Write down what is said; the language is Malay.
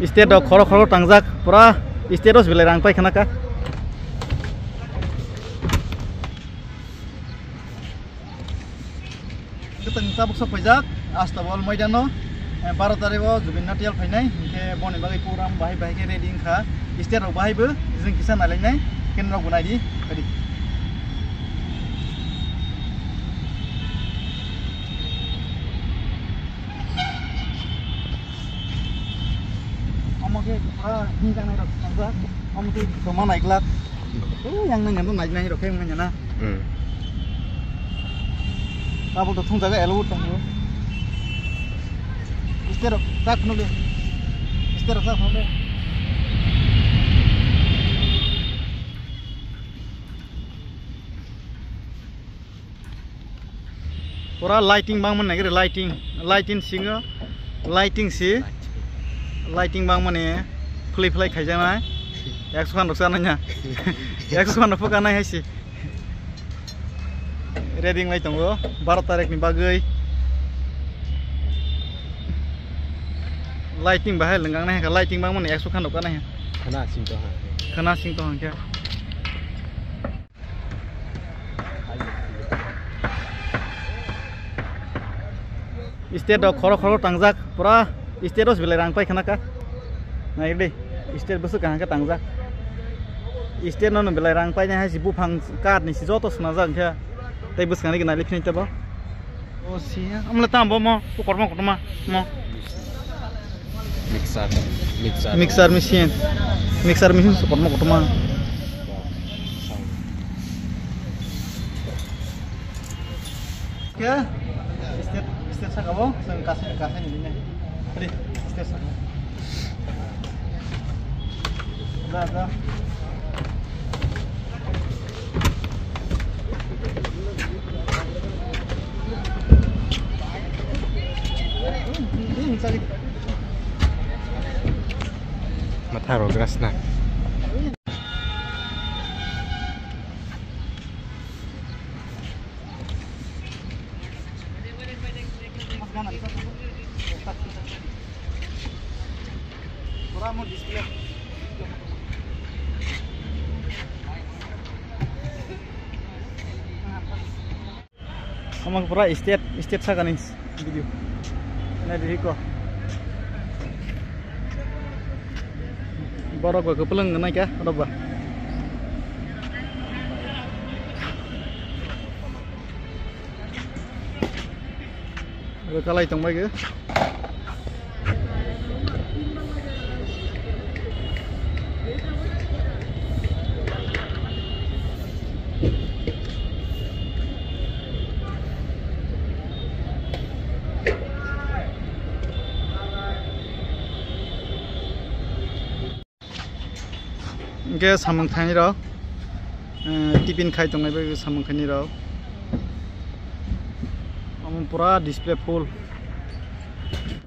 State dok khoro tangjak pura state os belai rang pai khana ka. Keteng tabuk sok pajak astabol maidano 12 tarikh Jubin Nautiyal fainai ke boni bagai program bahai ke ready kha state rok bahai bo jing kisa nalainai ken rok bunai di kadi. Oke, hingga naik rok, om tu cuma naik lat. Yang nanya tu naik rok yang nanya na. Apa tu thung jaga elu tunggu. Istirahat, tak nule. Istirahat tak nule. Pura lighting bang mana kira lighting singa, lighting si. Lighting bang mana flip kajian mana? Eksukan ruksan nanya, eksukan apa kan nanya sih? Reading lagi tunggu, 12 tarikh ni bagai lighting bahaya lenggang nanya, lighting bang mana eksukan apa nanya? Kena sing toh kya? State dok khoro tangjak pura. State os belai rang pai khana ka. Nah ini state besok kan ka tangjak. State non belai rang pai nya ha si bufang card ni si joto sunajak kya. Tai bus kan ni na lipni tabo. Oh sia, amla tambo mo, korma mo. Mixer machine korma kotma. Kya? State sa kabo, sang kasih ni ni. Ready, station. Dah. Mata rogras na. Mau display. Amang pura state sa kanin video. Na di ko. Borok ko kepelang na kya? Ada ba? Kalai tong bai ke? Ke samang thani ro tiffin khai tong nai samang khani ro am pura display full